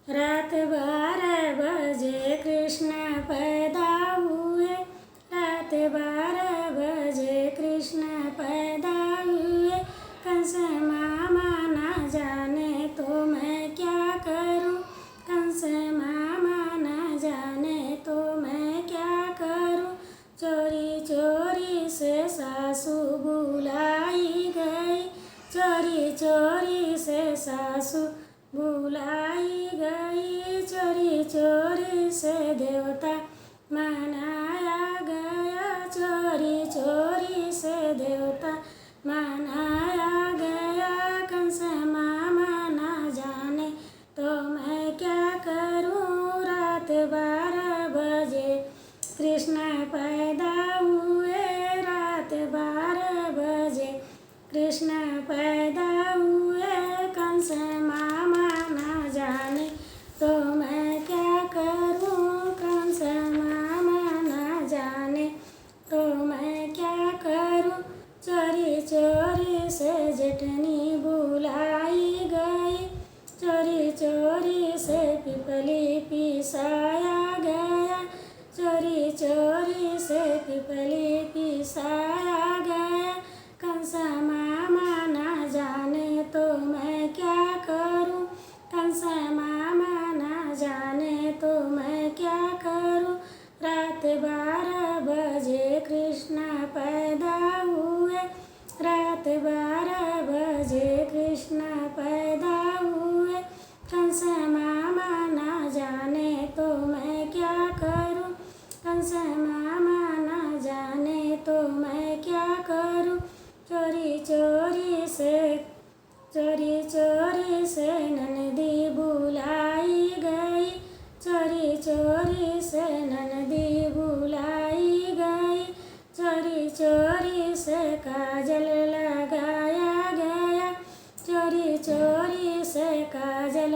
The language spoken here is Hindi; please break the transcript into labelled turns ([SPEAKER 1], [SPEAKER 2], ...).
[SPEAKER 1] रात 12 बजे कृष्ण पैदा हुए। रात 12 बजे कृष्ण पैदा हुए। कंस मामा ना जाने तो मैं क्या करूं। कंस मामा ना जाने तो मैं क्या करूं। चोरी चोरी से सासू बुलाई गई। चोरी चोरी से सासू बुलाई गई। चोरी चोरी से देवता मनाया गया। चोरी चोरी से देवता मनाया गया। कंस मामा ना जाने तो मैं क्या करूं। रात 12 बजे कृष्ण पैदा हुए। रात 12 बजे कृष्ण पैदा हुए। कंस मामा ना जाने तो मैं क्या करूं। कंस मामा ना जाने तो मैं क्या करूं। चोरी चोरी से जेठनी बुलाई गई। चोरी चोरी से पिपली पिसाया गया। चोरी चोरी से पिपली पिसाया गया। कंस मामा ना जाने तो मैं क्या करूं। कंस मामा ना जाने तो मैं क्या करूं। रात 12 बजे कृष्ण पैदा हुए। रात 12 बजे कृष्ण पैदा हुए। कंस मामा ना जाने तो मैं क्या करूं। कंस मामा ना जाने तो मैं क्या करूं। चोरी चोरी से ननदी बुलाई गई। चोरी चोरी से ननदी बुलाई गई। चोरी चोरी से काजल लगाया गया। चोरी चोरी से काजल